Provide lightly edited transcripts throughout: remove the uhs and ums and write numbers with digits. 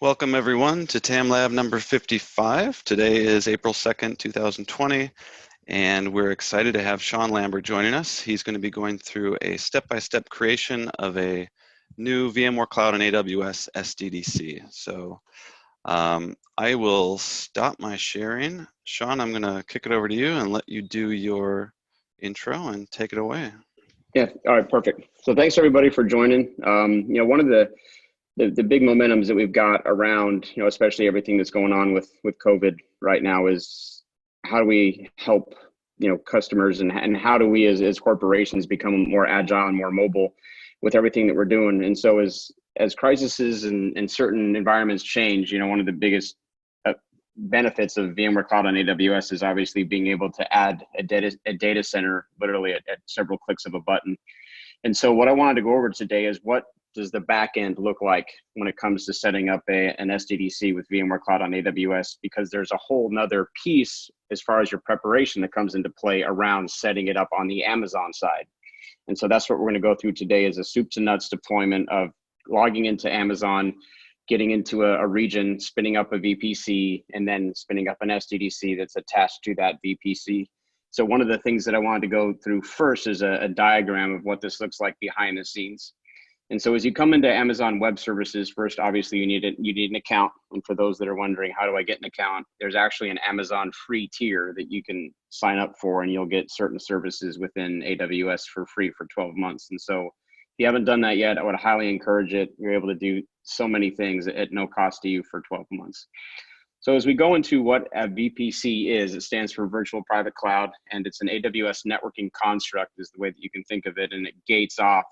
Welcome everyone to TAM Lab number 55. Today is April 2nd, 2020, and we're excited to have Sean Lambert joining us. He's going to be going through a step-by-step creation of a new VMware Cloud on AWS SDDC. So I will stop my sharing. Sean, I'm going to kick it over to you and let you do your intro and take it away. Yeah, all right, perfect. So thanks everybody for joining. One of the big momentums that we've got around, especially everything that's going on with COVID right now is how do we help, customers and how do we as corporations become more agile and more mobile with everything that we're doing. And so as crises and certain environments change, one of the biggest benefits of VMware Cloud on AWS is obviously being able to add a data center literally at several clicks of a button. And so what I wanted to go over today is what does the back end look like when it comes to setting up an SDDC with VMware Cloud on AWS, because there's a whole nother piece as far as your preparation that comes into play around setting it up on the Amazon side. And so that's what we're going to go through today is a soup to nuts deployment of logging into Amazon, getting into a region, spinning up a VPC, and then spinning up an SDDC that's attached to that VPC. So one of the things that I wanted to go through first is a diagram of what this looks like behind the scenes. And so as you come into Amazon Web Services, first, obviously you need an account. And for those that are wondering, how do I get an account? There's actually an Amazon free tier that you can sign up for, and you'll get certain services within AWS for free for 12 months. And so if you haven't done that yet, I would highly encourage it. You're able to do so many things at no cost to you for 12 months. So as we go into what a VPC is, it stands for Virtual Private Cloud, and it's an AWS networking construct is the way that you can think of it, and it gates off,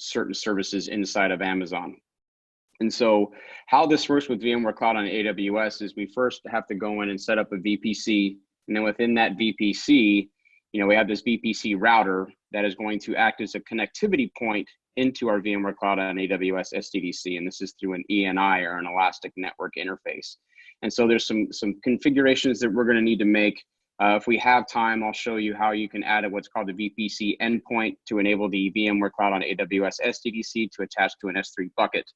certain services inside of Amazon. And so how this works with VMware Cloud on AWS is we first have to go in and set up a VPC, and then within that VPC, we have this VPC router that is going to act as a connectivity point into our VMware Cloud on AWS SDDC, and this is through an ENI or an Elastic Network Interface. And so there's some configurations that we're going to need to make. If we have time, I'll show you how you can add what's called the VPC endpoint to enable the VMware Cloud on AWS SDDC to attach to an S3 bucket.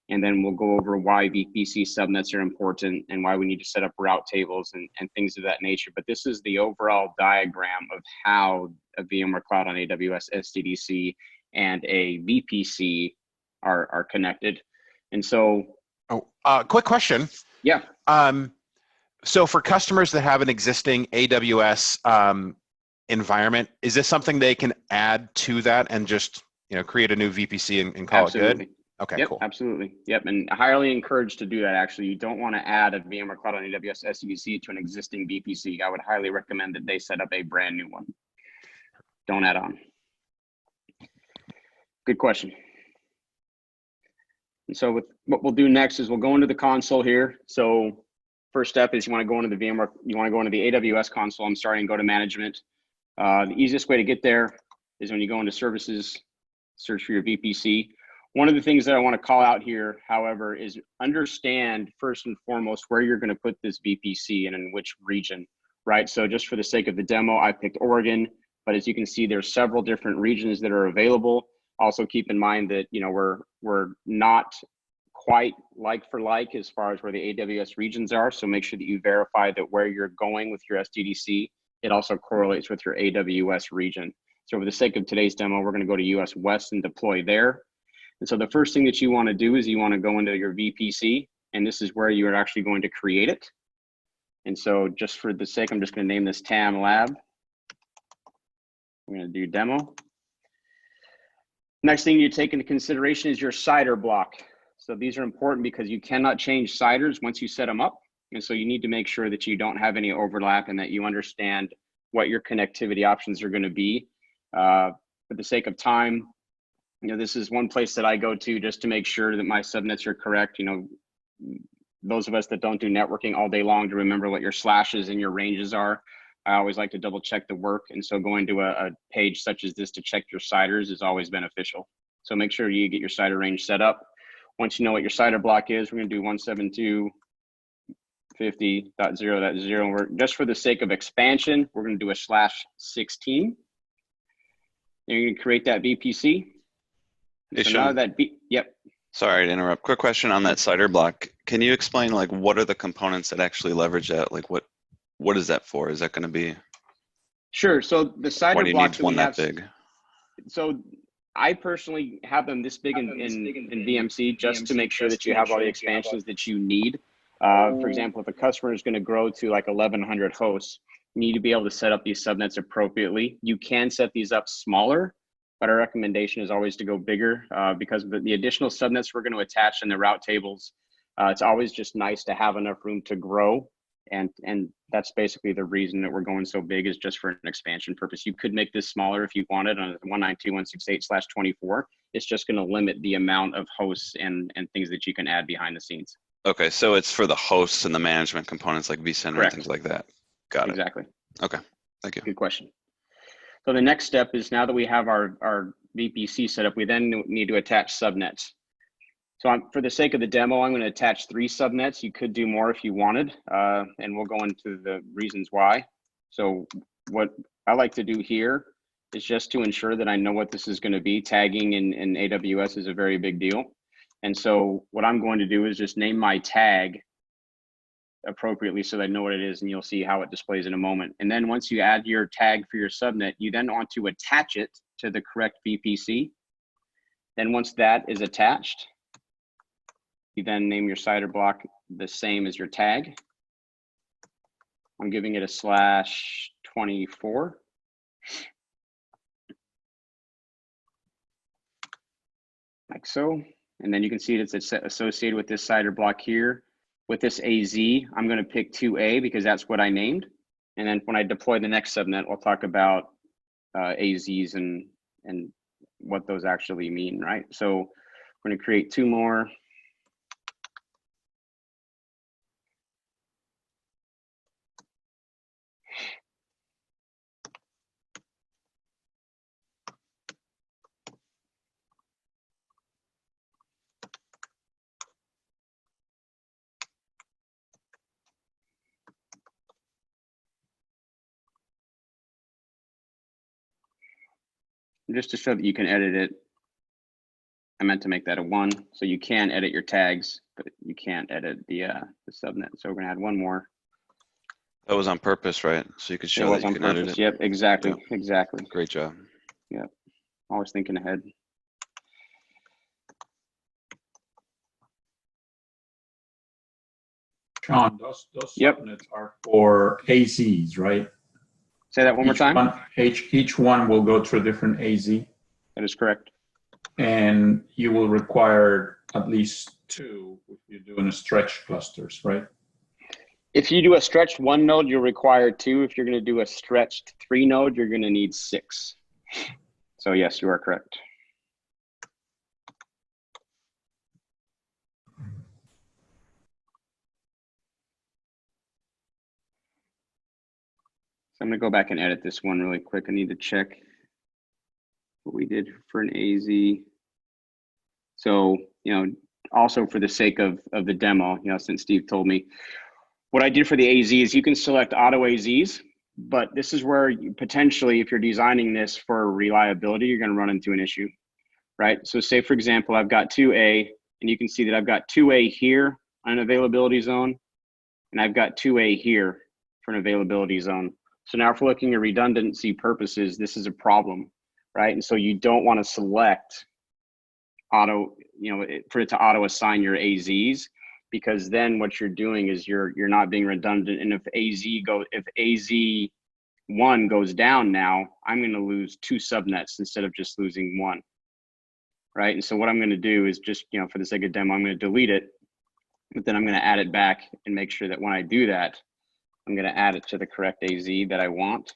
And then we'll go over why VPC subnets are important and why we need to set up route tables and things of that nature. But this is the overall diagram of how a VMware Cloud on AWS SDDC and a VPC are connected. And so, quick question. Yeah. So for customers that have an existing AWS environment, is this something they can add to that and just create a new VPC and call Absolutely. it good? Okay, yep, cool. Absolutely. Yep, and I highly encourage to do that. Actually, you don't want to add a VMware Cloud on AWS SDDC to an existing VPC. I would highly recommend that they set up a brand new one. Don't add on. Good question. And so what we'll do next is we'll go into the console here. So first step is you want to go into the AWS console. I'm sorry, and go to management. The easiest way to get there is when you go into services, search for your VPC. One of the things that I want to call out here, however, is understand first and foremost where you're going to put this VPC and in which region, right? So just for the sake of the demo, I picked Oregon, but as you can see, there's several different regions that are available. Also keep in mind that, we're not quite like for like as far as where the AWS regions are. So make sure that you verify that where you're going with your SDDC, it also correlates with your AWS region. So for the sake of today's demo, we're going to go to US West and deploy there. And so the first thing that you want to do is you want to go into your VPC, and this is where you're actually going to create it. And so just for the sake, I'm just going to name this TAM Lab. We're going to do demo. Next thing you take into consideration is your CIDR block. So these are important because you cannot change CIDRs once you set them up. And so you need to make sure that you don't have any overlap and that you understand what your connectivity options are going to be. For the sake of time, this is one place that I go to just to make sure that my subnets are correct. Those of us that don't do networking all day long to remember what your slashes and your ranges are. I always like to double check the work. And so going to a page such as this to check your CIDRs is always beneficial. So make sure you get your CIDR range set up. Once you know what your CIDR block is, we're going to do 172.50.0.0. We're just for the sake of expansion, we're going to do a /16. You're going to create that VPC. Hey, So Sean. now that yep. Sorry to interrupt. Quick question on that CIDR block. Can you explain like what are the components that actually leverage that? Like what is that for? Is that going to be? Sure. So the Why CIDR do you blocks need that we one that have, big? so I personally have them this big in VMC just to make sure that you have all the expansions that you need. For example, if a customer is going to grow to like 1,100 hosts, you need to be able to set up these subnets appropriately. You can set these up smaller, but our recommendation is always to go bigger because of the additional subnets we're going to attach in the route tables. It's always just nice to have enough room to grow. And that's basically the reason that we're going so big, is just for an expansion purpose. You could make this smaller if you wanted on 192.168/24. It's just going to limit the amount of hosts and things that you can add behind the scenes. Okay, so it's for the hosts and the management components like vCenter Correct. and things like that. Got it. Exactly. Okay, thank you. Good question. So the next step is, now that we have our VPC set up, we then need to attach subnets. So for the sake of the demo, I'm going to attach 3 subnets. You could do more if you wanted, and we'll go into the reasons why. So what I like to do here is just to ensure that I know what this is going to be. Tagging in AWS is a very big deal. And so what I'm going to do is just name my tag appropriately so that I know what it is, and you'll see how it displays in a moment. And then once you add your tag for your subnet, you then want to attach it to the correct VPC. Then once that is attached, you then name your CIDR block the same as your tag. I'm giving it a /24. Like so. And then you can see it's associated with this CIDR block here. With this AZ, I'm going to pick 2A because that's what I named. And then when I deploy the next subnet, we'll talk about AZs and what those actually mean, right? So we're going to create 2 more. Just to show that you can edit it, I meant to make that a 1. So you can edit your tags, but you can't edit the subnet. So we're going to add 1 more. That was on purpose, right? So you could show that you can edit it. Yep, exactly, Yep. exactly. Great job. Yep, always thinking ahead. Sean, those Yep. subnets are for AZs, right? Say that one more time. Each one will go through a different AZ. That is correct. And you will require at least 2 if you're doing stretch clusters, right? If you do a stretched 1 node, you'll require 2. If you're going to do a stretched 3 node, you're going to need 6. So yes, you are correct. So I'm going to go back and edit this one really quick. I need to check what we did for an AZ. So, also for the sake of the demo, since Steve told me, what I did for the AZ is you can select auto AZs, but this is where you potentially, if you're designing this for reliability, you're going to run into an issue, right? So say, for example, I've got 2A, and you can see that I've got 2A here on an availability zone, and I've got 2A here for an availability zone. So now if we're looking at redundancy purposes, this is a problem, right? And so you don't want to select auto, for it to auto assign your AZs, because then what you're doing is you're not being redundant. And if AZ1 goes down now, I'm going to lose 2 subnets instead of just losing 1, right? And so what I'm going to do is just, for the sake of demo, I'm going to delete it, but then I'm going to add it back and make sure that when I do that, I'm going to add it to the correct AZ that I want.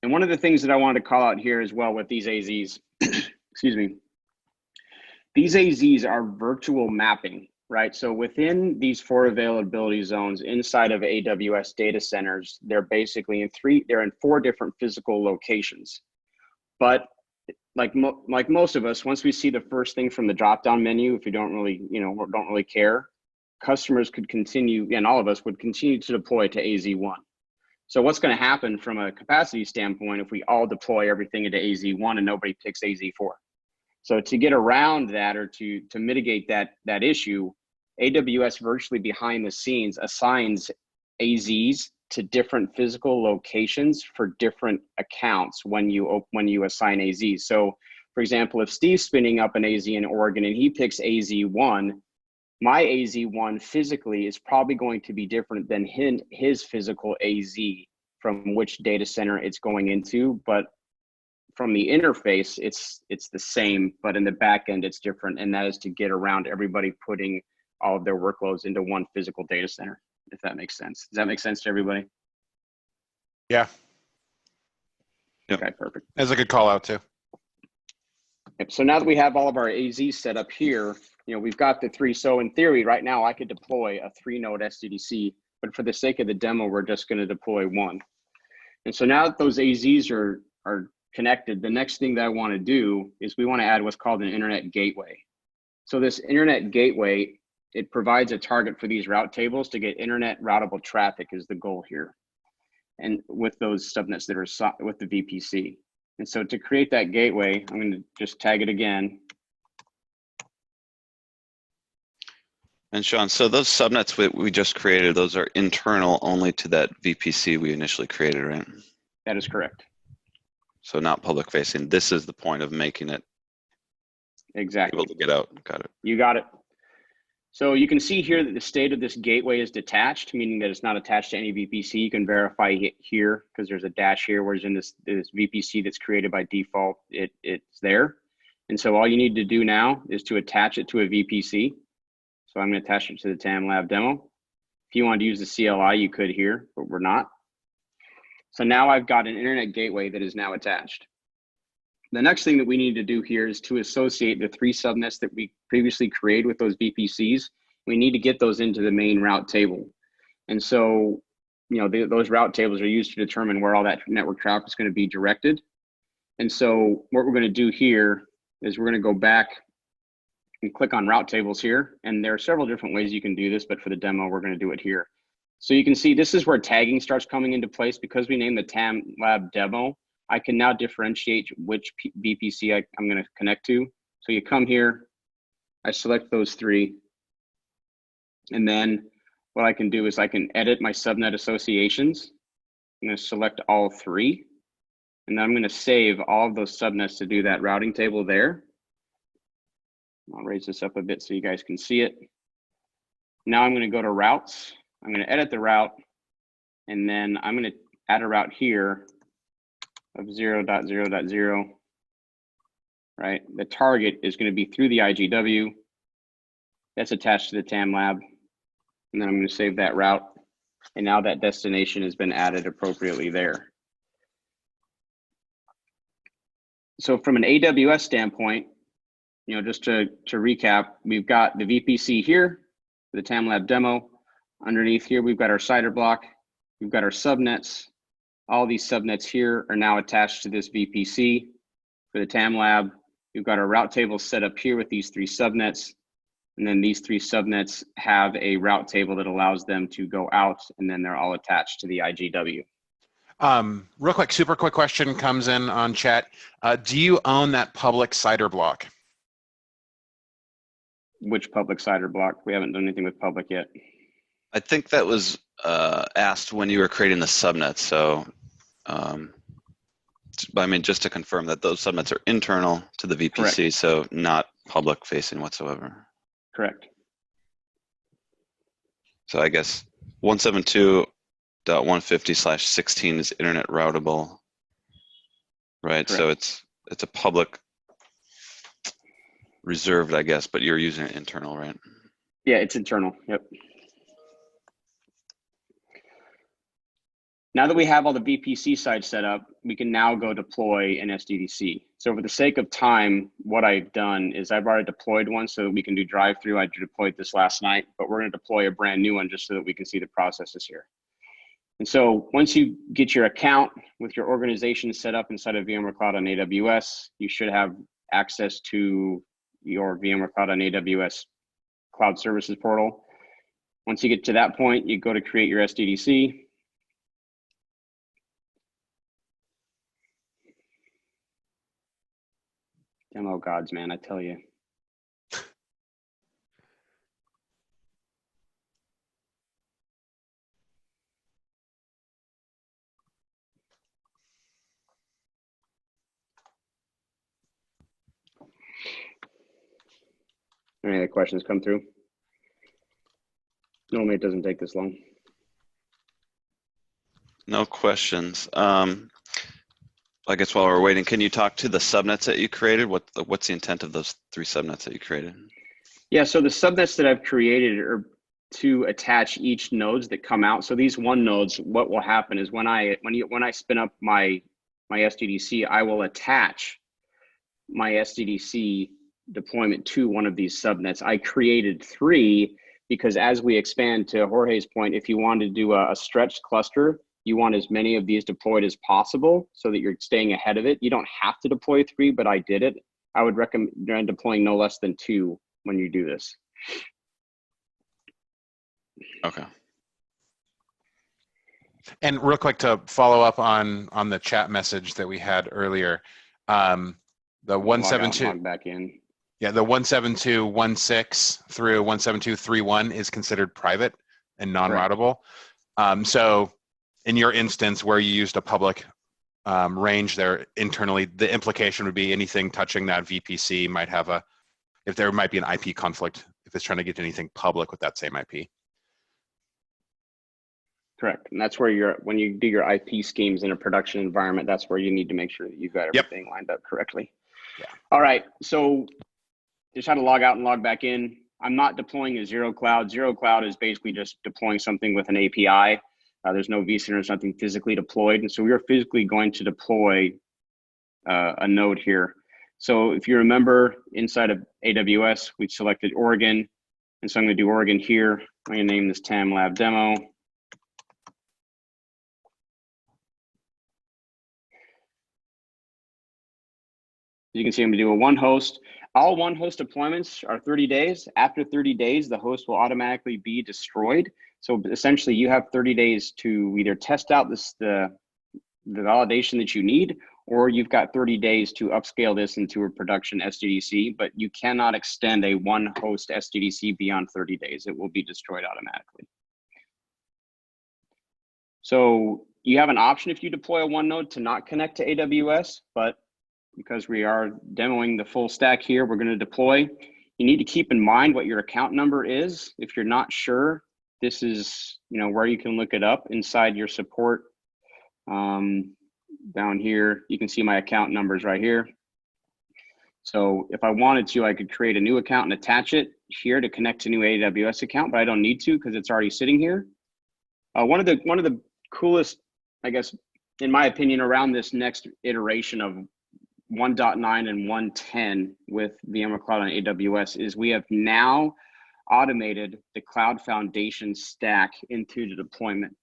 And one of the things that I wanted to call out here as well with these AZs, excuse me, these AZs are virtual mapping, right? So within these 4 availability zones inside of AWS data centers, they're basically in 4 different physical locations. But like most of us, once we see the first thing from the drop-down menu, if you don't really, don't really care, customers could continue, and all of us would continue to deploy to AZ1. So what's going to happen from a capacity standpoint if we all deploy everything into AZ1 and nobody picks AZ4? So to get around that, or to mitigate that issue, AWS virtually behind the scenes assigns AZs to different physical locations for different accounts when you assign AZs. So for example, if Steve's spinning up an AZ in Oregon and he picks AZ1, my AZ1 physically is probably going to be different than his physical AZ from which data center it's going into, but from the interface, it's the same, but in the back end, it's different. And that is to get around everybody putting all of their workloads into one physical data center, if that makes sense. Does that make sense to everybody? Yeah. Yep. Okay, perfect. That's a good call out too. Yep. So now that we have all of our AZs set up here, we've got the 3. So in theory, right now I could deploy a 3-node SDDC, but for the sake of the demo, we're just going to deploy 1. And so now that those AZs are connected, the next thing that I want to do is we want to add what's called an internet gateway. So this internet gateway, it provides a target for these route tables to get internet routable traffic is the goal here. And with those subnets that are with the VPC. And so to create that gateway, I'm going to just tag it again. And Sean, so those subnets we just created, those are internal only to that VPC we initially created, right? That is correct. So not public facing. This is the point of making it exactly able to get out. Got it. You got it. So you can see here that the state of this gateway is detached, meaning that it's not attached to any VPC. You can verify it here because there's a dash here, whereas in this VPC that's created by default, it's there. And so all you need to do now is to attach it to a VPC. So I'm going to attach it to the TAM lab demo. If you wanted to use the CLI, you could here, but we're not. So now I've got an internet gateway that is now attached. The next thing that we need to do here is to associate the 3 subnets that we previously created with those VPCs. We need to get those into the main route table. And so, those route tables are used to determine where all that network traffic is going to be directed. And so what we're going to do here is we're going to go back and click on route tables here. And there are several different ways you can do this, but for the demo, we're going to do it here. So you can see this is where tagging starts coming into place. Because we named the TAM lab demo, I can now differentiate which VPC I'm going to connect to. So you come here, I select those 3. And then what I can do is I can edit my subnet associations. I'm going to select all 3. And then I'm going to save all of those subnets to do that routing table there. I'll raise this up a bit so you guys can see it. Now I'm going to go to routes. I'm going to edit the route. And then I'm going to add a route here of 0.0.0, right? The target is going to be through the IGW. That's attached to the TAM lab. And then I'm going to save that route. And now that destination has been added appropriately there. So from an AWS standpoint, just to recap, we've got the VPC here, the TAM lab demo. Underneath here, we've got our CIDR block. We've got our subnets. All these subnets here are now attached to this VPC. For the TAM lab, we've got our route table set up here with these 3 subnets. And then these 3 subnets have a route table that allows them to go out, and then they're all attached to the IGW. Real quick, super quick question comes in on chat. Do you own that public CIDR block? Which public CIDR block? We haven't done anything with public yet. I think that was asked when you were creating the subnet. So, just to confirm that those subnets are internal to the VPC, Correct. So not public facing whatsoever. Correct. So I guess 172.150/16 is internet routable, right? Correct. So it's a public reserved, I guess, but you're using it internal, right? Yeah, it's internal. Yep. Now that we have all the VPC sides set up, we can now go deploy an SDDC. So for the sake of time, what I've done is I've already deployed one so that we can do drive-through. I deployed this last night, but we're going to deploy a brand new one just so that we can see the processes here. And so once you get your account with your organization set up inside of VMware Cloud on AWS, you should have access to your VMware Cloud on AWS Cloud Services portal. Once you get to that point, you go to create your SDDC. Demo gods, man, I tell you. Any other questions come through? Normally it doesn't take this long. No questions. I guess while we're waiting, can you talk to the subnets that you created? What's the intent of those 3 subnets that you created? Yeah, so the subnets that I've created are to attach each nodes that come out. So these 1 nodes, what will happen is when I spin up my SDDC, I will attach my SDDC deployment to one of these subnets. I created 3 because as we expand, to Jorge's point, if you want to do a stretched cluster, you want as many of these deployed as possible so that you're staying ahead of it. You don't have to deploy 3, but I did it. I would recommend deploying no less than 2 when you do this. Okay. And real quick to follow up on the chat message that we had earlier, the 172 log back in. Yeah, the 172.16 through 172.31 is considered private and non-routable. So in your instance where you used a public range there internally, the implication would be anything touching that VPC might have if there might be an IP conflict if it's trying to get anything public with that same IP. Correct, and that's where when you do your IP schemes in a production environment, that's where you need to make sure that you've got everything lined up correctly. Yeah. All right, so just how to log out and log back in. I'm not deploying a zero cloud. Zero cloud is basically just deploying something with an API. There's no vCenter, there's nothing physically deployed. And so we are physically going to deploy a node here. So if you remember inside of AWS, we selected Oregon. And so I'm gonna do Oregon here. I'm gonna name this TAM Lab Demo. You can see I'm gonna do a 1 host. All 1 host deployments are 30 days. After 30 days, the host will automatically be destroyed. So essentially you have 30 days to either test out the validation that you need, or you've got 30 days to upscale this into a production SDDC, but you cannot extend a 1 host SDDC beyond 30 days. It will be destroyed automatically. So you have an option if you deploy a 1 node to not connect to AWS, but because we are demoing the full stack here, we're going to deploy. You need to keep in mind what your account number is. If you're not sure, this is where you can look it up inside your support. Down here, you can see my account numbers right here. So if I wanted to, I could create a new account and attach it here to connect to a new AWS account, but I don't need to because it's already sitting here. One of the coolest, I guess, in my opinion, around this next iteration of 1.9 and 1.10 with VMware Cloud on AWS is we have now automated the cloud foundation stack into the deployment.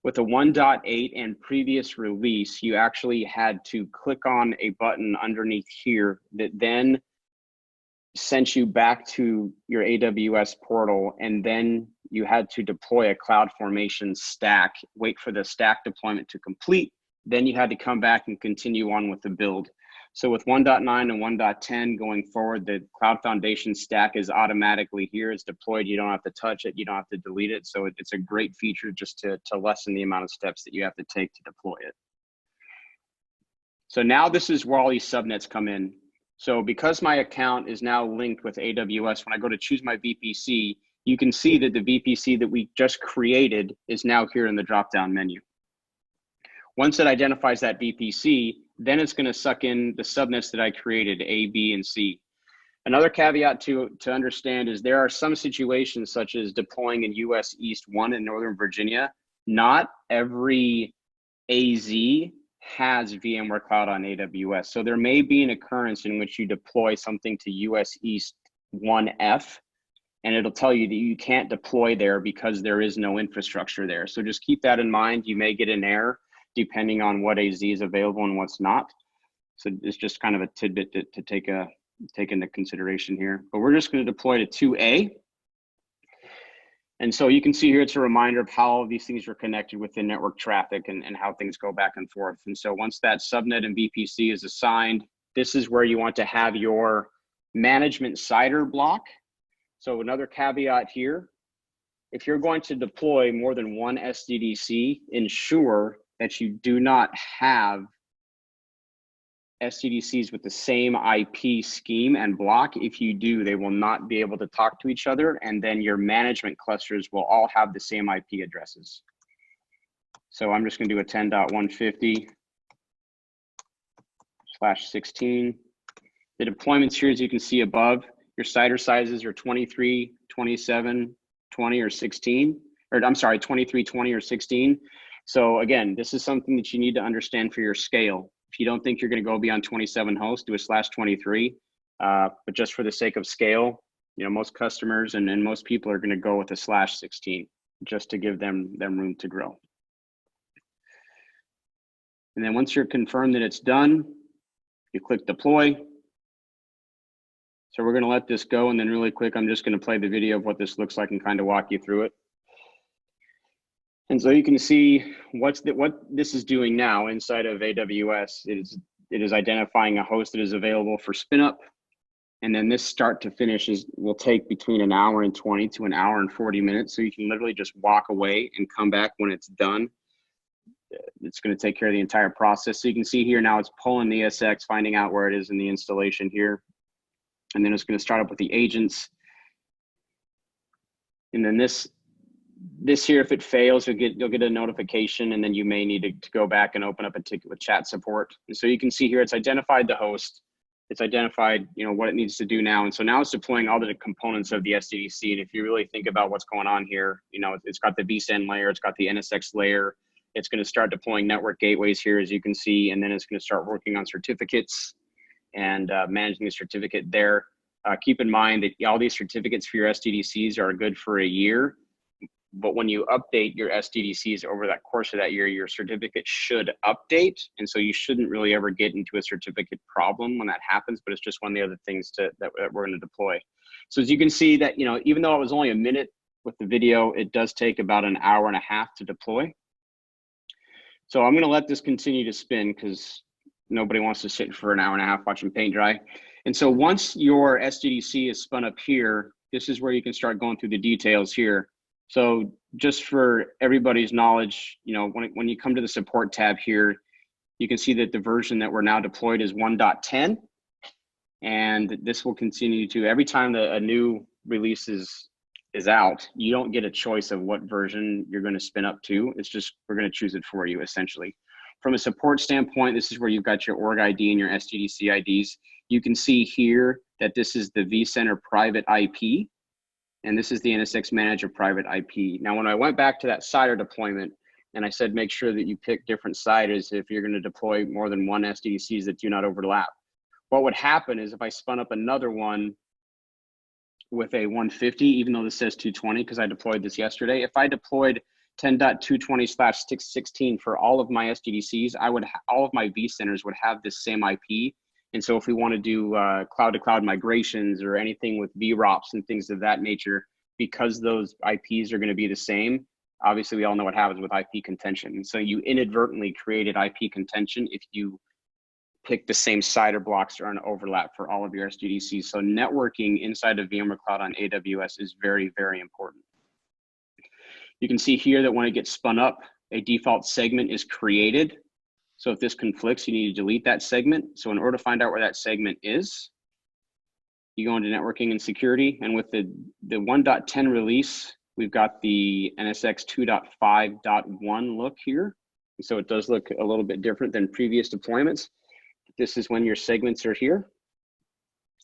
With the 1.8 and previous release, you actually had to click on a button underneath here that then sent you back to your AWS portal, and then you had to deploy a cloud formation stack, wait for the stack deployment to complete, then you had to come back and continue on with the build. So with 1.9 and 1.10 going forward, the cloud foundation stack is automatically here. It's deployed. You don't have to touch it. You don't have to delete it. So it's a great feature just to lessen the amount of steps that you have to take to deploy it. So now this is where all these subnets come in. So because my account is now linked with AWS, when I go to choose my VPC, you can see that the VPC that we just created is now here in the drop-down menu. Once it identifies that VPC, then it's going to suck in the subnets that I created, A, B, and C. Another caveat to understand is there are some situations such as deploying in US East 1 in Northern Virginia. Not every AZ has VMware Cloud on AWS. So there may be an occurrence in which you deploy something to US East 1F and it'll tell you that you can't deploy there because there is no infrastructure there. So just keep that in mind. You may get an error depending on what AZ is available and what's not. So it's just kind of a tidbit to take into consideration here. But we're just going to deploy to 2A. And so you can see here, it's a reminder of how all of these things are connected within network traffic and how things go back and forth. And so once that subnet and VPC is assigned, this is where you want to have your management CIDR block. So another caveat here, if you're going to deploy more than one SDDC, ensure that you do not have SDDCs with the same IP scheme and block. If you do, they will not be able to talk to each other, and then your management clusters will all have the same IP addresses. So I'm just going to do a 10.150/16. The deployments here, as you can see above, your CIDR sizes are 23, 27, 20, or 16, or I'm sorry, 23, 20, or 16. So again, this is something that you need to understand for your scale. If you don't think you're going to go beyond 27 hosts, do a /23. But just for the sake of scale, you know, most customers and most people are going to go with a /16 just to give them room to grow. And then once you're confirmed that it's done, you click deploy. So we're going to let this go, and then really quick, I'm just going to play the video of what this looks like and kind of walk you through it. And so you can see what this is doing now inside of AWS. It is identifying a host that is available for spin up. And then this start to finish will take between 1 hour and 20 to 1 hour and 40 minutes. So you can literally just walk away and come back when it's done. It's going to take care of the entire process. So you can see here now it's pulling the ESX, finding out where it is in the installation here. And then it's going to start up with the agents. And then this here, if it fails, you'll get a notification, and then you may need to go back and open up a ticket with chat support. And so you can see here, it's identified the host. It's identified, you know, what it needs to do now. And so now it's deploying all the components of the SDDC. And if you really think about what's going on here, you know, it's got the vSAN layer, it's got the NSX layer. It's going to start deploying network gateways here, as you can see, and then it's going to start working on certificates and managing the certificate there. Keep in mind that all these certificates for your SDDCs are good for a year. But when you update your SDDCs over that course of that year, your certificate should update. And so you shouldn't really ever get into a certificate problem when that happens, but it's just one of the other things that we're going to deploy. So as you can see that, you know, even though it was only a minute with the video, it does take about 1.5 hours to deploy. So I'm going to let this continue to spin because nobody wants to sit for 1.5 hours watching paint dry. And so once your SDDC is spun up here, this is where you can start going through the details here. So just for everybody's knowledge, you know, when you come to the support tab here, you can see that the version that we're now deployed is 1.10. And this will continue to, every time that a new release is out, you don't get a choice of what version you're going to spin up to. It's just, we're going to choose it for you, essentially. From a support standpoint, this is where you've got your org ID and your SDDC IDs. You can see here that this is the vCenter private IP. And this is the NSX Manager private IP. Now, when I went back to that CIDR deployment, and I said, make sure that you pick different CIDRs if you're going to deploy more than one SDDCs that do not overlap. What would happen is if I spun up another one with a 150, even though this says 220, because I deployed this yesterday, if I deployed 10.220/616 for all of my SDDCs, all of my vCenters would have this same IP. And so if we want to do cloud-to-cloud migrations or anything with VROPs and things of that nature, because those IPs are going to be the same, obviously we all know what happens with IP contention. And so you inadvertently created IP contention if you pick the same CIDR blocks or an overlap for all of your SDDCs. So networking inside of VMware Cloud on AWS is very, very important. You can see here that when it gets spun up, a default segment is created. So if this conflicts, you need to delete that segment. So in order to find out where that segment is, you go into networking and security. And with the 1.10 release, we've got the NSX 2.5.1 look here. And so it does look a little bit different than previous deployments. This is when your segments are here.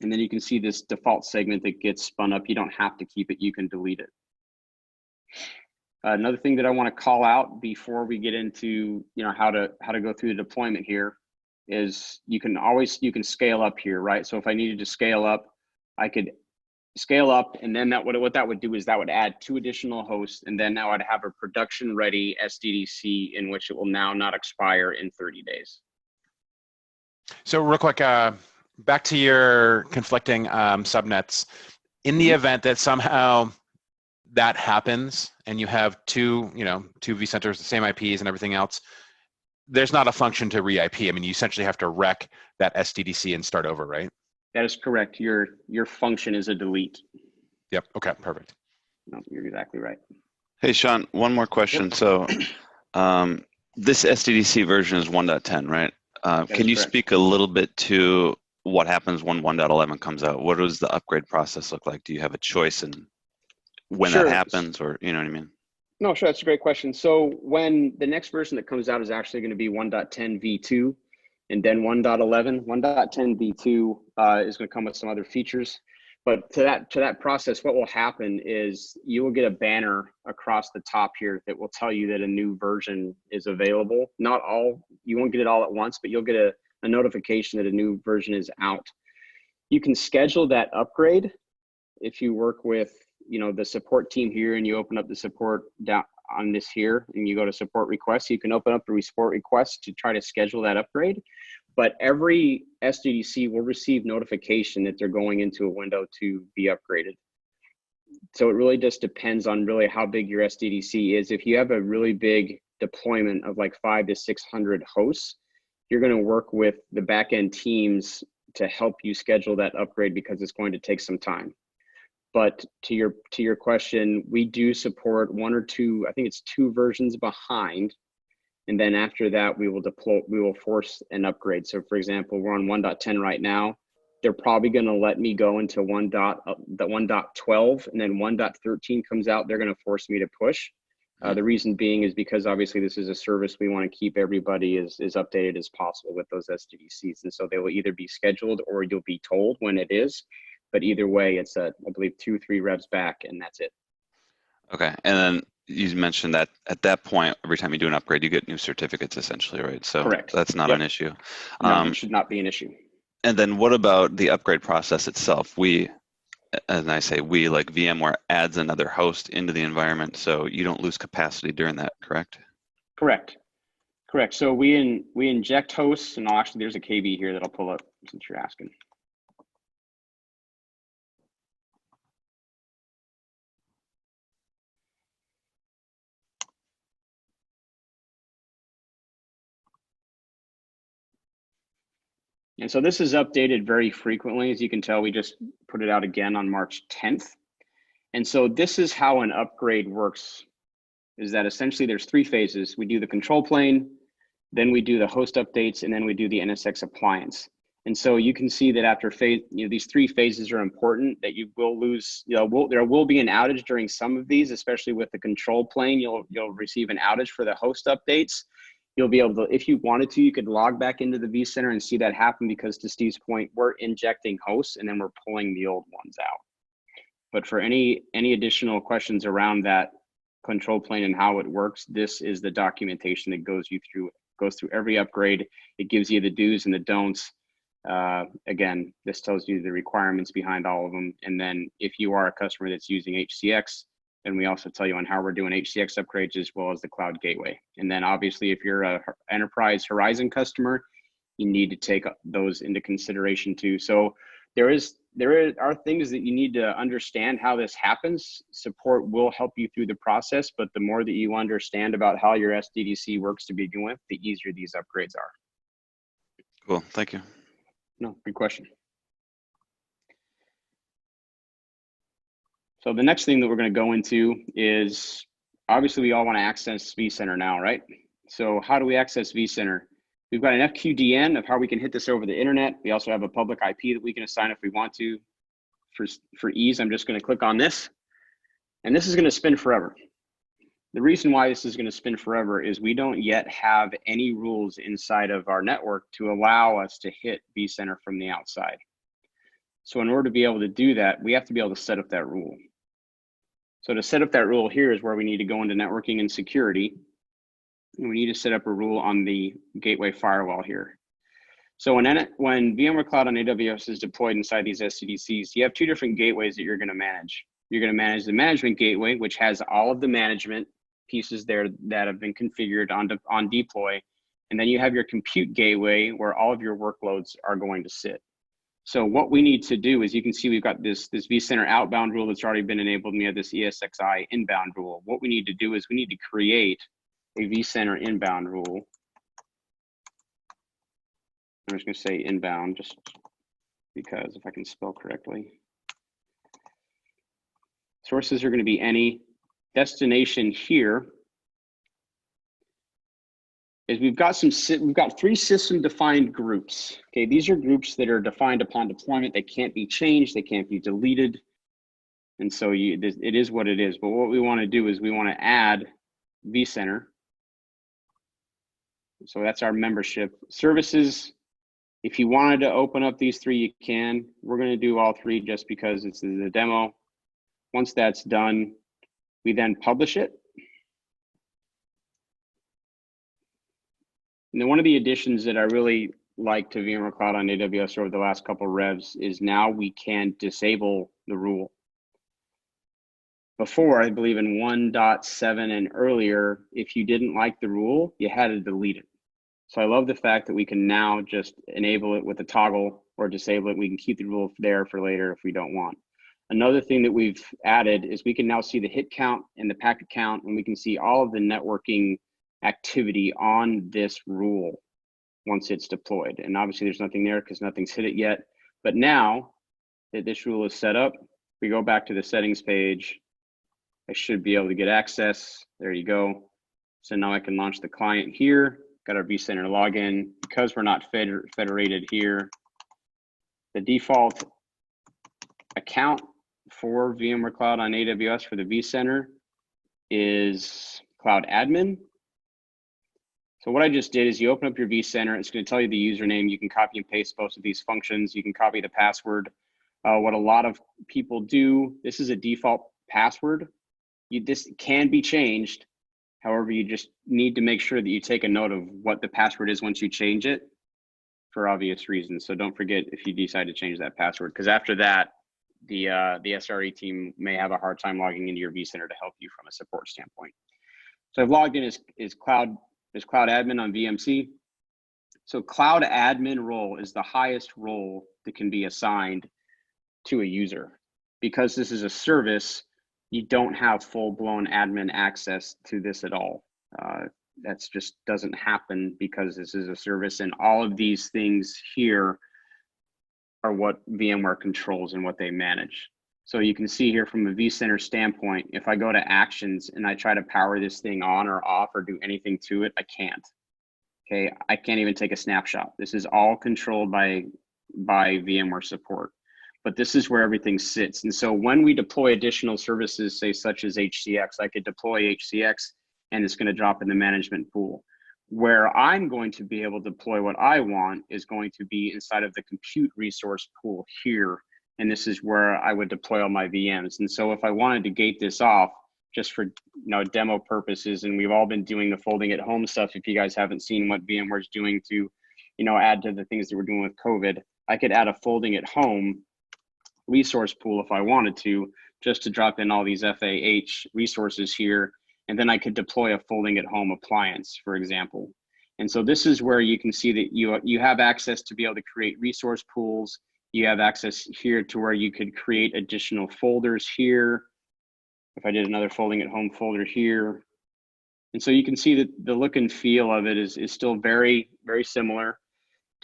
And then you can see this default segment that gets spun up. You don't have to keep it, you can delete it. Another thing that I want to call out before we get into, you know, how to go through the deployment here is you can scale up here, right? So if I needed to scale up, I could scale up, and then what that would do is that would add 2 additional hosts, and then now I'd have a production ready SDDC in which it will now not expire in 30 days. So real quick, back to your conflicting subnets. In the event that somehow that happens and you have two vCenters, the same IPs and everything else, there's not a function to re-IP. I mean, you essentially have to wreck that SDDC and start over, right? That is correct. Your function is a delete. Yep. Okay. Perfect. No, you're exactly right. Hey, Sean, one more question. Yep. So this SDDC version is 1.10, right? Can you correct. speak a little bit to what happens when 1.11 comes out? What does the upgrade process look like? Do you have a choice in when Sure. that happens, or you know what I mean? No, sure. That's a great question. So when the next version that comes out is actually going to be 1.10 V2 and then 1.11. 1.10 V2 is going to come with some other features. But to that process, what will happen is you will get a banner across the top here that will tell you that a new version is available. Not all, you won't get it all at once, but you'll get a notification that a new version is out. You can schedule that upgrade if you work with the support team here and you open up the support down on this here and you go to support requests. You can open up the support request to try to schedule that upgrade. But every SDDC will receive notification that they're going into a window to be upgraded. So it really just depends on really how big your SDDC is. If you have a really big deployment of like 500 to 600 hosts, you're going to work with the backend teams to help you schedule that upgrade because it's going to take some time. But to your question, we do support 1 or 2, I think it's 2 versions behind. And then after that, we will force an upgrade. So for example, we're on 1.10 right now. They're probably going to let me go into 1.12, and then 1.13 comes out. They're going to force me to push. The reason being is because obviously this is a service we want to keep everybody as updated as possible with those SDDCs. And so they will either be scheduled or you'll be told when it is. But either way, it's I believe 2-3 revs back, and that's it. Okay, and then you mentioned that at that point, every time you do an upgrade, you get new certificates essentially, right? So correct. That's not an issue. No, it should not be an issue. And then what about the upgrade process itself? We, and I say we, like VMware adds another host into the environment, so you don't lose capacity during that, correct? Correct. So we inject hosts, and actually there's a KB here that I'll pull up since you're asking. And so this is updated very frequently. As you can tell, we just put it out again on March 10th. And so this is how an upgrade works, is that essentially there's 3 phases. We do the control plane, then we do the host updates, and then we do the NSX appliance. And so you can see that after phase, these 3 phases are important, that you will lose, there will be an outage during some of these, especially with the control plane. You'll receive an outage for the host updates. You'll be able to, if you wanted to, you could log back into the vCenter and see that happen because to Steve's point, we're injecting hosts and then we're pulling the old ones out. But for any additional questions around that control plane and how it works, this is the documentation that goes through every upgrade. It gives you the do's and the don'ts. Again, this tells you the requirements behind all of them. And then if you are a customer that's using HCX, then we also tell you on how we're doing HCX upgrades as well as the cloud gateway. And then obviously if you're a enterprise Horizon customer, you need to take those into consideration too. So there are things that you need to understand how this happens. Support will help you through the process, but the more that you understand about how your SDDC works to begin with, the easier these upgrades are. Cool, thank you. No, good question. So the next thing that we're going to go into is, obviously we all want to access vCenter now, right? So how do we access vCenter? We've got an FQDN of how we can hit this over the internet. We also have a public IP that we can assign if we want to. For ease, I'm just going to click on this, and this is going to spin forever. The reason why this is going to spin forever is we don't yet have any rules inside of our network to allow us to hit vCenter from the outside. So in order to be able to do that, we have to be able to set up that rule. So to set up that rule here is where we need to go into networking and security. And we need to set up a rule on the gateway firewall here. So when VMware Cloud on AWS is deployed inside these SDDCs, you have two different gateways that you're going to manage. You're going to manage the management gateway, which has all of the management pieces there that have been configured on deploy. And then you have your compute gateway where all of your workloads are going to sit. So what we need to do is, you can see we've got this vCenter outbound rule that's already been enabled, and we have this ESXi inbound rule. What we need to do is we need to create a vCenter inbound rule. I'm just going to say inbound just because, if I can spell correctly. Sources are going to be any. Destination here is we've got three system defined groups. Okay, these are groups that are defined upon deployment. They can't be changed. They can't be deleted. And so it is what it is. But what we want to do is we want to add vCenter. So that's our membership. Services, if you wanted to open up these three, you can. We're going to do all three just because it's the demo. Once that's done, we then publish it. And then one of the additions that I really like to VMware Cloud on AWS over the last couple of revs is now we can disable the rule. Before, I believe in 1.7 and earlier, if you didn't like the rule, you had to delete it. So I love the fact that we can now just enable it with a toggle or disable it. We can keep the rule there for later if we don't want. Another thing that we've added is we can now see the hit count and the packet count, and we can see all of the networking activity on this rule once it's deployed. And obviously there's nothing there because nothing's hit it yet. But now that this rule is set up, we go back to the settings page. I should be able to get access. There you go. So now I can launch the client here. Got our vCenter login. Because we're not federated here, the default account for VMware Cloud on AWS for the vCenter is Cloud Admin. So what I just did is you open up your vCenter. It's going to tell you the username. You can copy and paste both of these functions. You can copy the password. What a lot of people do, this is a default password. This can be changed. However, you just need to make sure that you take a note of what the password is once you change it, for obvious reasons. So don't forget if you decide to change that password, because after that, the SRE team may have a hard time logging into your vCenter to help you from a support standpoint. So I've logged in as Cloud Admin on VMC. So Cloud Admin role is the highest role that can be assigned to a user. Because this is a service, you don't have full-blown admin access to this at all. That's just doesn't happen because this is a service, and all of these things here are what VMware controls and what they manage. So you can see here from a vCenter standpoint, if I go to actions and I try to power this thing on or off or do anything to it, I can't. Okay, I can't even take a snapshot. This is all controlled by VMware support. But this is where everything sits. And so when we deploy additional services, say such as HCX, I could deploy HCX and it's going to drop in the management pool. Where I'm going to be able to deploy what I want is going to be inside of the compute resource pool here. And this is where I would deploy all my VMs. And so if I wanted to gate this off just for demo purposes, and we've all been doing the folding at home stuff, if you guys haven't seen what VMware is doing to add to the things that we're doing with COVID, I could add a folding at home resource pool if I wanted to, just to drop in all these FAH resources here. And then I could deploy a folding at home appliance, for example. And so this is where you can see that you have access to be able to create resource pools. You have access here to where you could create additional folders here. If I did another folding at home folder here. And so you can see that the look and feel of it is still very, very similar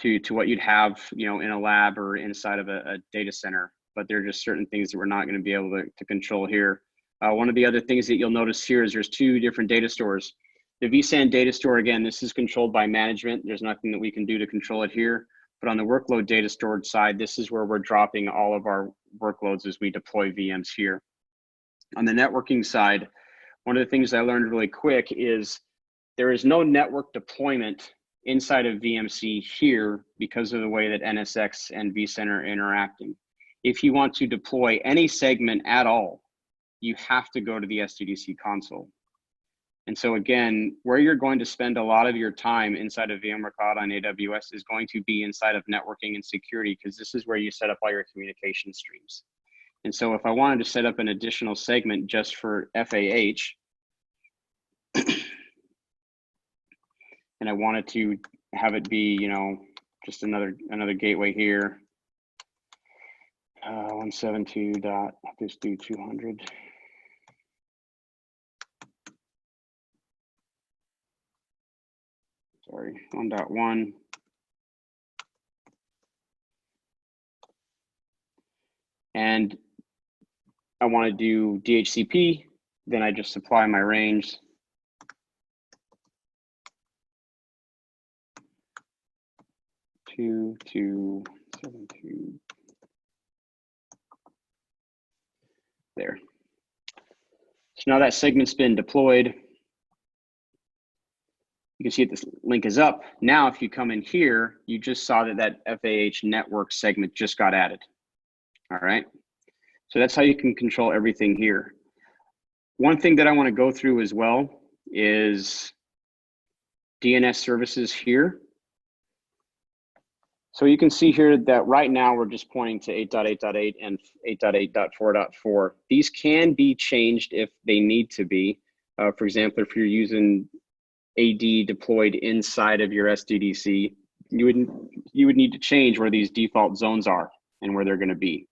to what you'd have, in a lab or inside of a data center. But there are just certain things that we're not going to be able to control here. One of the other things that you'll notice here is there's two different data stores. The vSAN data store, again, this is controlled by management. There's nothing that we can do to control it here. But on the workload data storage side, this is where we're dropping all of our workloads as we deploy VMs here. On the networking side, one of the things I learned really quick is there is no network deployment inside of VMC here because of the way that NSX and vCenter are interacting. If you want to deploy any segment at all, you have to go to the SDDC console. And so again, where you're going to spend a lot of your time inside of VMware Cloud on AWS is going to be inside of networking and security, because this is where you set up all your communication streams. And so if I wanted to set up an additional segment just for FAH, and I wanted to have it be, you know, just another gateway here, 172 dot, just do 200. Sorry, 1.1. And I want to do DHCP, then I just supply my range. Two, 272. There. So now that segment's been deployed. You can see that this link is up. Now, if you come in here, you just saw that that FAH network segment just got added. All right. So that's how you can control everything here. One thing that I want to go through as well is DNS services here. So you can see here that right now we're just pointing to 8.8.8 and 8.8.4.4. These can be changed if they need to be. For example, if you're using AD deployed inside of your SDDC, you would need to change where these default zones are and where they're going to be.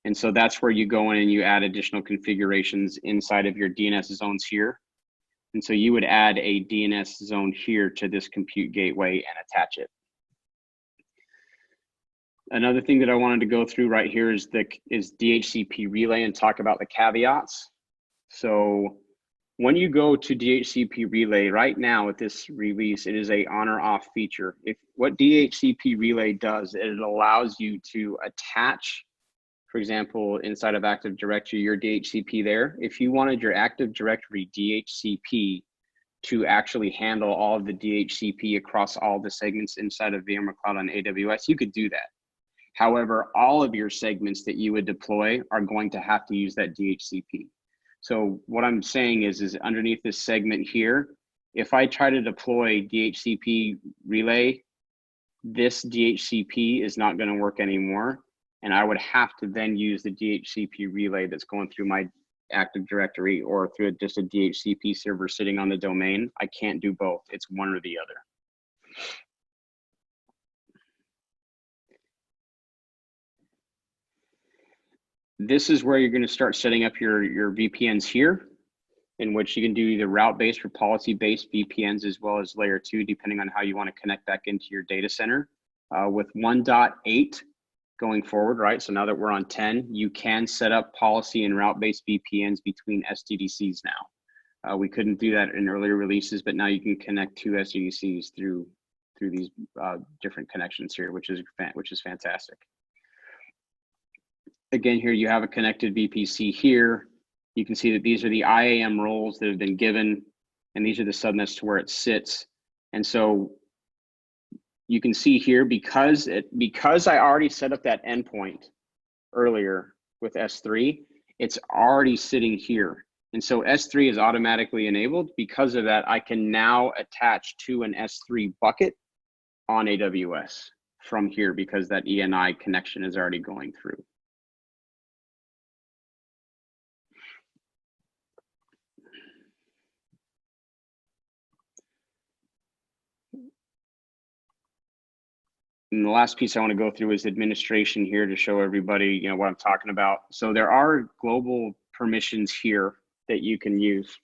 And so that's where you go in and you add additional configurations inside of your DNS zones here. And so you would add a DNS zone here to this compute gateway and attach it. Another thing that I wanted to go through right here is DHCP Relay and talk about the caveats. So when you go to DHCP Relay right now with this release, it is a on or off feature. What DHCP Relay does, it allows you to attach, for example, inside of Active Directory, your DHCP there. If you wanted your Active Directory DHCP to actually handle all of the DHCP across all the segments inside of VMware Cloud on AWS, you could do that. However, all of your segments that you would deploy are going to have to use that DHCP. So what I'm saying is underneath this segment here, if I try to deploy DHCP Relay, this DHCP is not going to work anymore. And I would have to then use the DHCP Relay that's going through my Active Directory or through just a DHCP server sitting on the domain. I can't do both. It's one or the other. This is where you're going to start setting up your VPNs here, in which you can do either route-based or policy-based VPNs as well as layer 2, depending on how you want to connect back into your data center. With 1.8 going forward, right? So now that we're on 10, you can set up policy and route-based VPNs between SDDCs now. We couldn't do that in earlier releases, but now you can connect two SDDCs through these different connections here, which is fantastic. Again, here you have a connected VPC here. You can see that these are the IAM roles that have been given, and these are the subnets to where it sits. And so you can see here, because I already set up that endpoint earlier with S3, it's already sitting here. And so S3 is automatically enabled. Because of that, I can now attach to an S3 bucket on AWS from here, because that ENI connection is already going through. And the last piece I want to go through is administration here to show everybody, what I'm talking about. So there are global permissions here that you can use.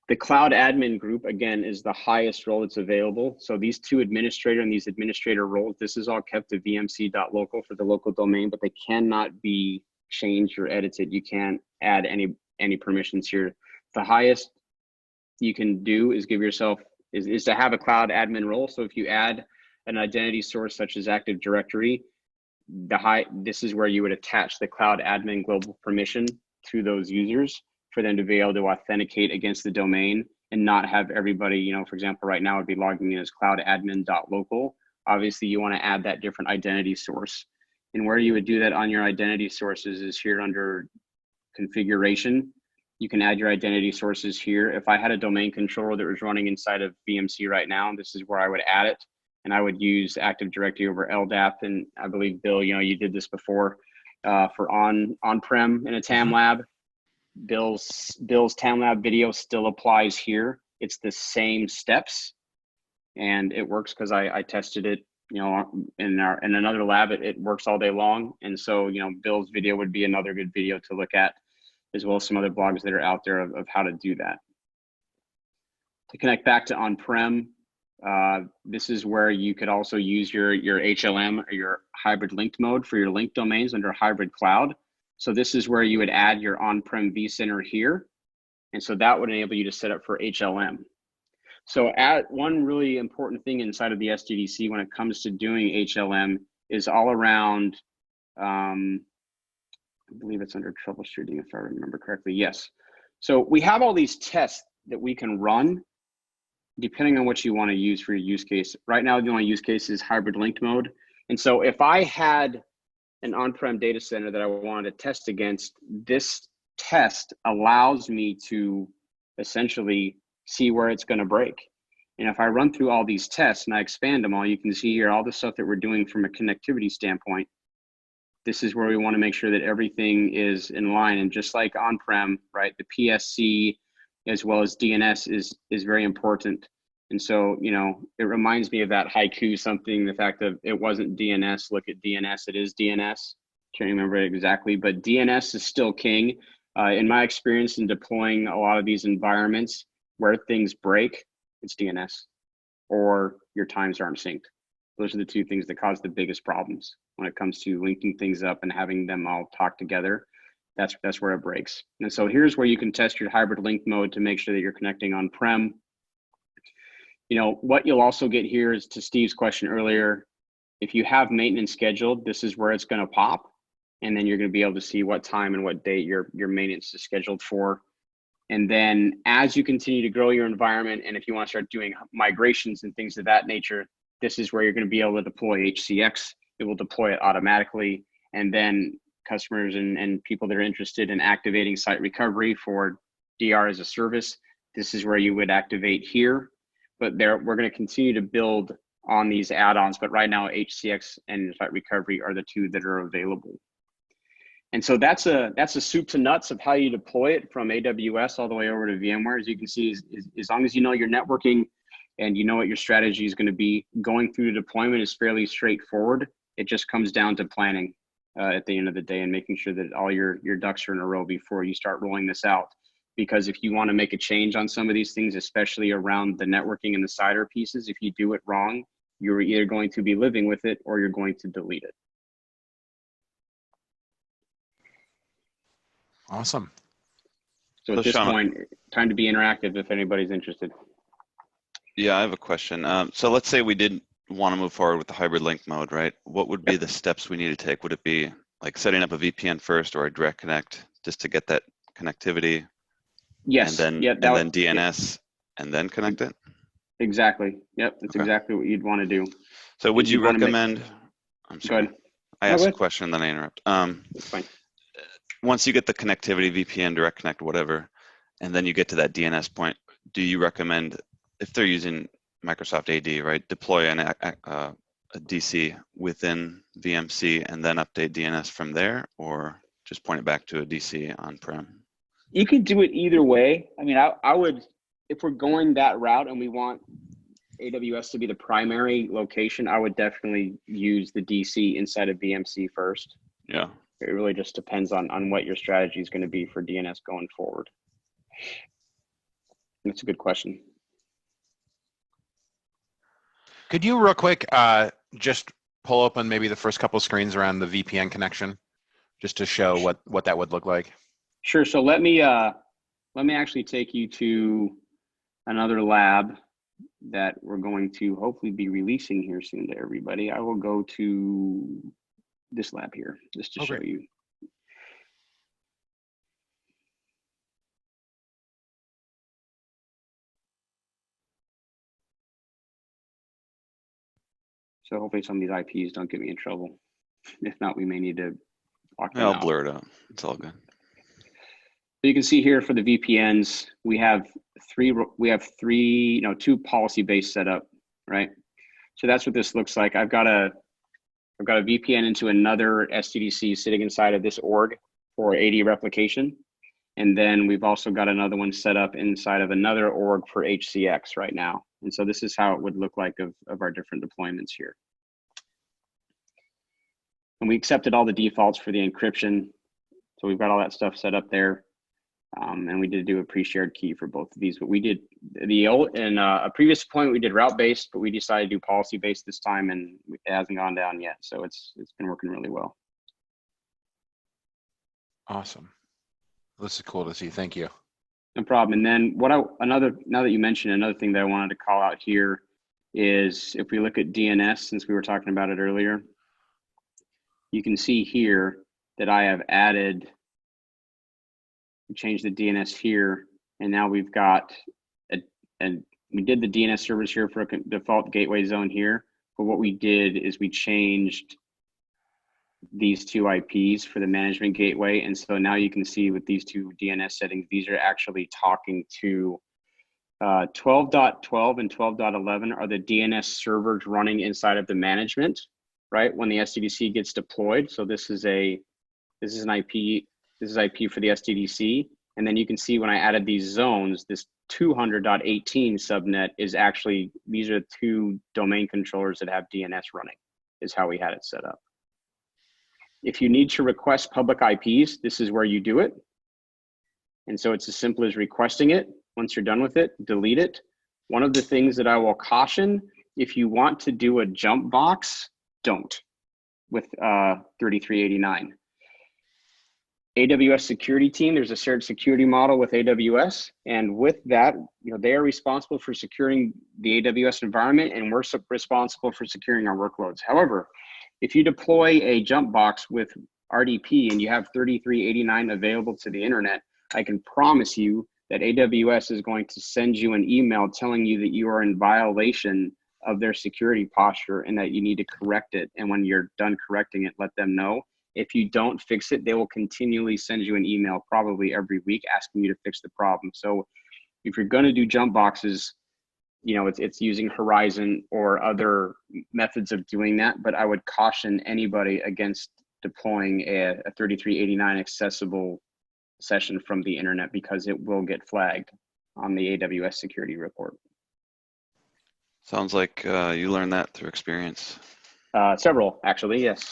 The cloud admin group, again, is the highest role that's available. So these two administrator and these administrator roles, this is all kept to vmc.local for the local domain, but they cannot be changed or edited. You can't add any permissions here. The highest you can do is give yourself, is to have a cloud admin role. So if you add an identity source such as Active Directory, this is where you would attach the cloud admin global permission to those users for them to be able to authenticate against the domain and not have everybody, for example, right now would be logging in as cloudadmin.local. Obviously, you want to add that different identity source. And where you would do that on your identity sources is here under configuration. You can add your identity sources here. If I had a domain controller that was running inside of VMC right now, this is where I would add it. And I would use Active Directory over LDAP. And I believe, Bill, you did this before for on-prem in a TAM lab. Bill's TAM lab video still applies here. It's the same steps, and it works because I tested it, in another lab. It works all day long. And so, Bill's video would be another good video to look at, as well as some other blogs that are out there of how to do that. To connect back to on-prem, this is where you could also use your HLM or your hybrid linked mode for your linked domains under hybrid cloud. So this is where you would add your on-prem vCenter here. And so that would enable you to set up for HLM. So one really important thing inside of the SDDC when it comes to doing HLM is all around, I believe it's under troubleshooting, if I remember correctly. Yes. So we have all these tests that we can run depending on what you want to use for your use case. Right now, the only use case is hybrid linked mode. And so if I had an on-prem data center that I wanted to test against, this test allows me to essentially see where it's going to break. And if I run through all these tests and I expand them all, you can see here all the stuff that we're doing from a connectivity standpoint. This is where we want to make sure that everything is in line. And just like on-prem, right, the PSC as well as DNS is very important. And so, it reminds me of that haiku, the fact that it wasn't DNS, look at DNS, it is DNS. Can't remember it exactly, but DNS is still king. In my experience in deploying a lot of these environments where things break, it's DNS or your times aren't synced. Those are the two things that cause the biggest problems when it comes to linking things up and having them all talk together. That's where it breaks. And so here's where you can test your hybrid link mode to make sure that you're connecting on-prem. What you'll also get here is, to Steve's question earlier, if you have maintenance scheduled, this is where it's going to pop. And then you're going to be able to see what time and what date your maintenance is scheduled for. And then as you continue to grow your environment, and if you want to start doing migrations and things of that nature, this is where you're going to be able to deploy HCX. It will deploy it automatically. And then customers and people that are interested in activating site recovery for DR as a service, this is where you would activate here. But we're going to continue to build on these add-ons. But right now, HCX and site recovery are the two that are available. And so that's a soup to nuts of how you deploy it from AWS all the way over to VMware. As you can see, as long as you know your networking and you know what your strategy is going to be, going through the deployment is fairly straightforward. It just comes down to planning at the end of the day and making sure that all your ducks are in a row before you start rolling this out. Because if you want to make a change on some of these things, especially around the networking and the CIDR pieces, if you do it wrong, you're either going to be living with it or you're going to delete it. Awesome. So at this point, time to be interactive if anybody's interested. Yeah, I have a question. So let's say we did want to move forward with the hybrid link mode, right? What would be the steps we need to take? Would it be like setting up a VPN first or a direct connect just to get that connectivity? Yes. And then DNS and then connect it? Exactly. Yep. That's exactly what you'd want to do. So would you recommend, I'm sorry, go ahead. I asked a question and then I interrupt. That's fine. Once you get the connectivity, VPN, direct connect, whatever, and then you get to that DNS point, do you recommend, if they're using Microsoft AD, right, deploy a DC within VMC and then update DNS from there, or just point it back to a DC on-prem? You could do it either way. I mean, I would, if we're going that route and we want AWS to be the primary location, I would definitely use the DC inside of VMC first. Yeah. It really just depends on what your strategy is going to be for DNS going forward. That's a good question. Could you real quick just pull open maybe the first couple screens around the VPN connection, just to show what that would look like? Sure. So let me actually take you to another lab that we're going to hopefully be releasing here soon to everybody. I will go to this lab here just to show you. So hopefully some of these IPs don't get me in trouble. If not, we may need to block them out. I'll blur it out. It's all good. you can see here for the VPNs, we have two policy-based setup, right? So that's what this looks like. I've got a VPN into another SDDC sitting inside of this org for AD replication. And then we've also got another one set up inside of another org for HCX right now. And so this is how it would look like of our different deployments here. And we accepted all the defaults for the encryption. So we've got all that stuff set up there. And we did do a pre-shared key for both of these, but we did a previous deployment, we did route-based, but we decided to do policy-based this time, and it hasn't gone down yet. So it's been working really well. Awesome. This is cool to see. Thank you. No problem. And then now that you mentioned, another thing that I wanted to call out here is if we look at DNS, since we were talking about it earlier, you can see here that I have added, we changed the DNS here, and now we've got we did the DNS service here for a default gateway zone here, but what we did is we changed these two IPs for the management gateway. And so now you can see with these two DNS settings, these are actually talking to 12.12 and 12.11 are the DNS servers running inside of the management, right? When the SDDC gets deployed. So this is IP for the SDDC. And then you can see when I added these zones, this 200.18 subnet is actually, these are two domain controllers that have DNS running, is how we had it set up. If you need to request public IPs, this is where you do it. And so it's as simple as requesting it. Once you're done with it, delete it. One of the things that I will caution, if you want to do a jump box, don't with 3389. AWS security team, there's a shared security model with AWS. And with that, they are responsible for securing the AWS environment, and we're responsible for securing our workloads. However, if you deploy a jump box with RDP and you have 3389 available to the internet, I can promise you that AWS is going to send you an email telling you that you are in violation of their security posture and that you need to correct it. And when you're done correcting it, let them know. If you don't fix it, they will continually send you an email probably every week asking you to fix the problem. So if you're going to do jump boxes, it's using Horizon or other methods of doing that, but I would caution anybody against deploying a 3389 accessible session from the internet because it will get flagged on the AWS security report. Sounds like you learned that through experience. Several, actually, yes.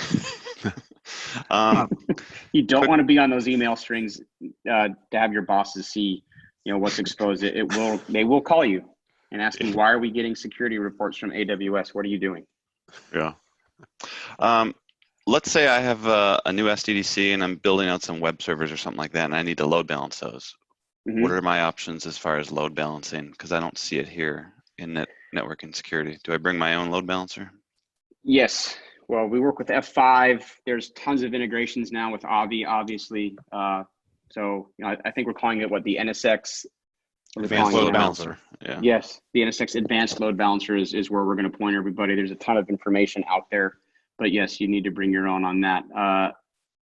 You don't want to be on those email strings to have your bosses see, what's exposed. They will call you and ask you, why are we getting security reports from AWS? What are you doing? Yeah. Let's say I have a new SDDC and I'm building out some web servers or something like that, and I need to load balance those. Mm-hmm. What are my options as far as load balancing? Because I don't see it here in network and security. Do I bring my own load balancer? Yes. Well, we work with F5. There's tons of integrations now with Avi, obviously. So I think we're calling it the NSX Advanced Load Balancer. Yeah. Yes, the NSX Advanced Load Balancer is where we're going to point everybody. There's a ton of information out there, but yes, you need to bring your own on that.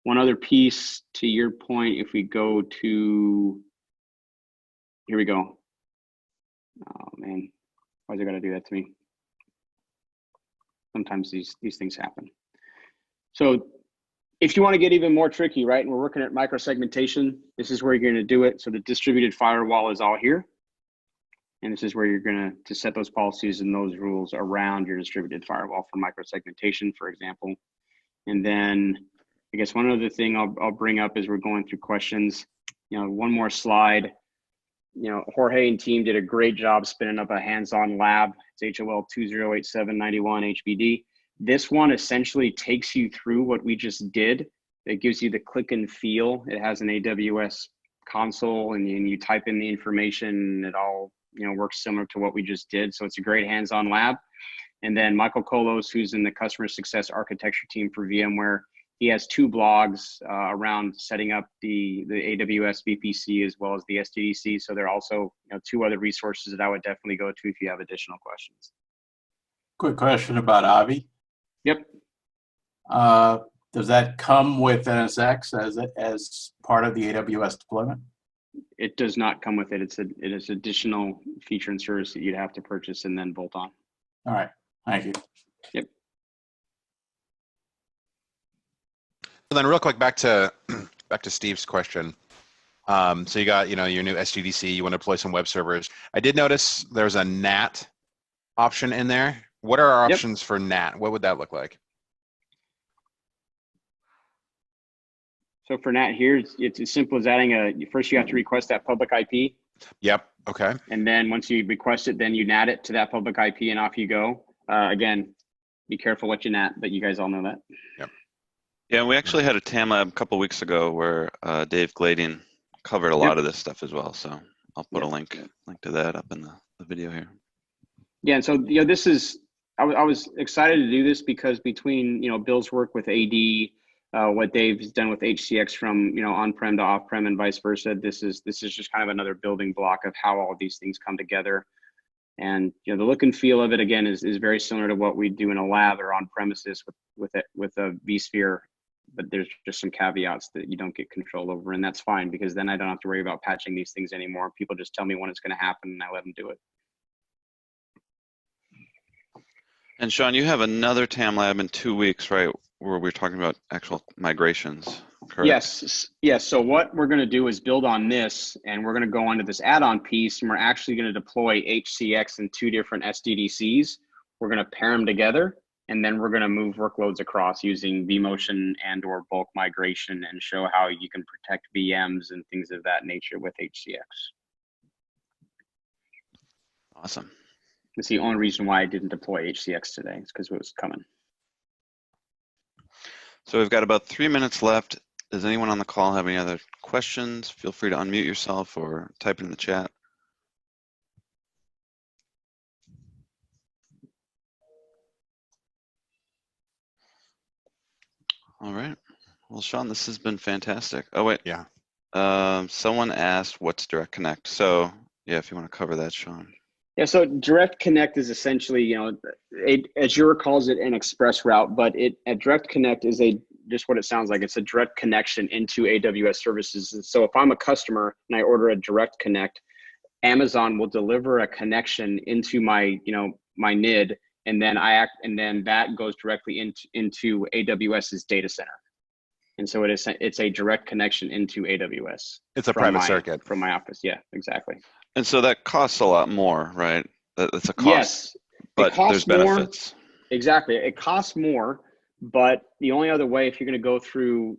One other piece to your point, if we go to, here we go. Oh man, why is it got to do that to me? Sometimes these things happen. So if you want to get even more tricky, right, and we're working at microsegmentation, this is where you're going to do it. So the distributed firewall is all here. And this is where you're going to set those policies and those rules around your distributed firewall for microsegmentation, for example. And then I guess one other thing I'll bring up as we're going through questions, one more slide. Jorge and team did a great job spinning up a hands-on lab. It's HOL 208791 HBD. This one essentially takes you through what we just did. It gives you the click and feel. It has an AWS console, and you type in the information, and it all works similar to what we just did. So it's a great hands-on lab. And then Michael Kolos, who's in the customer success architecture team for VMware, he has 2 blogs around setting up the AWS VPC as well as the SDDC. So there are also 2 other resources that I would definitely go to if you have additional questions. Quick question about Avi. Yep. Does that come with NSX as part of the AWS deployment? It does not come with it. It is additional feature and service that you'd have to purchase and then bolt on. All right, thank you. Yep. So then real quick, back to Steve's question. So you got, your new SDDC, you want to deploy some web servers. I did notice there's a NAT option in there. What are our Yep. options for NAT? What would that look like? So for NAT here, it's as simple as adding first you have to request that public IP. Yep, okay. And then once you request it, then you NAT it to that public IP and off you go. Again, be careful what you NAT, but you guys all know that. Yep. Yeah, we actually had a TAM lab a couple weeks ago where Dave Glading covered a lot of this stuff as well. So I'll put a link to that up in the video here. Yeah, and so this is I was excited to do this because between Bill's work with AD, what Dave's done with HCX from on-prem to off-prem and vice versa, this is just kind of another building block of how all these things come together. And the look and feel of it again is very similar to what we do in a lab or on premises with a vSphere, but there's just some caveats that you don't get control over, and that's fine because then I don't have to worry about patching these things anymore. People just tell me when it's going to happen and I let them do it. And Sean, you have another TAM lab in 2 weeks, right? Where we're talking about actual migrations, correct? Yes. So what we're going to do is build on this, and we're going to go onto this add-on piece, and we're actually going to deploy HCX in 2 different SDDCs. We're going to pair them together, and then we're going to move workloads across using vMotion and/or bulk migration, and show how you can protect VMs and things of that nature with HCX. Awesome. It's the only reason why I didn't deploy HCX today. It's because it was coming. So we've got about 3 minutes left. Does anyone on the call have any other questions? Feel free to unmute yourself or type it in the chat. All right. Well, Sean, this has been fantastic. Oh, wait. Yeah. Someone asked what's Direct Connect. So yeah, if you want to cover that, Sean. Yeah, so Direct Connect is essentially, Azure calls it an express route, but a Direct Connect is just what it sounds like. It's a direct connection into AWS services. And so if I'm a customer and I order a Direct Connect, Amazon will deliver a connection into my, my NID, and then that goes directly into AWS's data center. And so it's a direct connection into AWS. It's a private circuit. From my office. Yeah, exactly. And so that costs a lot more, right? It's a cost, yes, but there's benefits. More. Exactly. It costs more, but the only other way, if you're going to go through,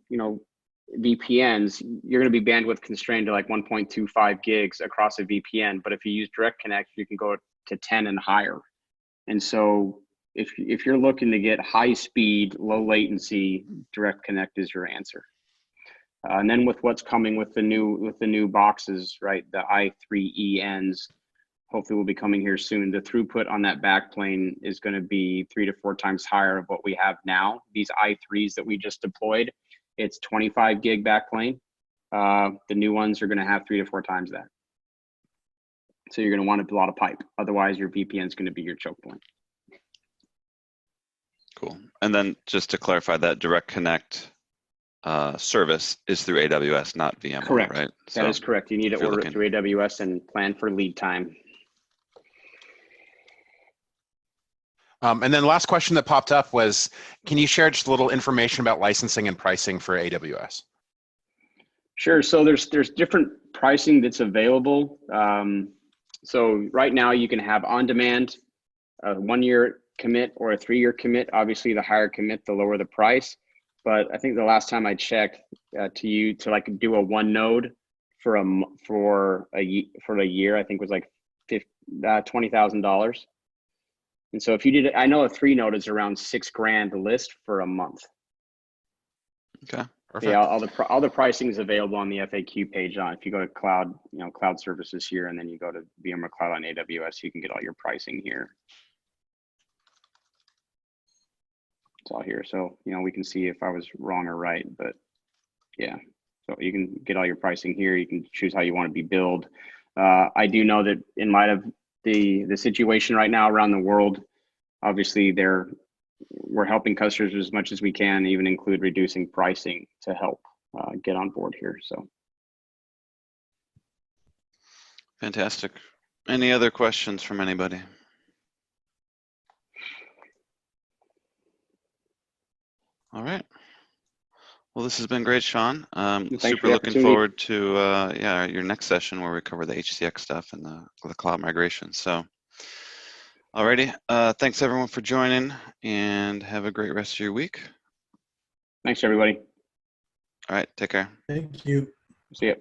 VPNs, you're going to be bandwidth constrained to like 1.25 gigs across a VPN. But if you use Direct Connect, you can go to 10 and higher. And so if you're looking to get high speed, low latency, Direct Connect is your answer. And then with what's coming with the new boxes, right? The i3ENs, hopefully will be coming here soon. The throughput on that backplane is going to be 3 to 4 times higher of what we have now. These i3s that we just deployed, it's 25 gig backplane. The new ones are going to have 3 to 4 times that. So you're going to want a lot of pipe. Otherwise, your VPN is going to be your choke point. Cool. And then just to clarify, that Direct Connect service is through AWS, not VMware, correct. Right? That is correct. You need to order it through AWS and plan for lead time. And then the last question that popped up was, can you share just a little information about licensing and pricing for AWS? Sure. So there's different pricing that's available. So right now you can have on-demand, a 1-year commit or a 3-year commit. Obviously, the higher commit, the lower the price. But I think the last time I checked, to like do a 1 node for a year, I think was like $20,000. And so if you did, I know a 3 node is around $6,000 list for a month. Okay, perfect. Yeah, all the pricing is available on the FAQ page. If you go to cloud, cloud services here, and then you go to VMware Cloud on AWS, you can get all your pricing here. It's all here. So, we can see if I was wrong or right, but yeah. So you can get all your pricing here. You can choose how you want to be billed. I do know that in light of the situation right now around the world, obviously we're helping customers as much as we can, even include reducing pricing to help get on board here. So. Fantastic. Any other questions from anybody? All right. Well, this has been great, Sean. Thanks for Super the looking opportunity. forward to yeah, your next session where we cover the HCX stuff and the cloud migration. So, alrighty. Thanks everyone for joining, and have a great rest of your week. Thanks, everybody. All right. Take care. Thank you. See ya.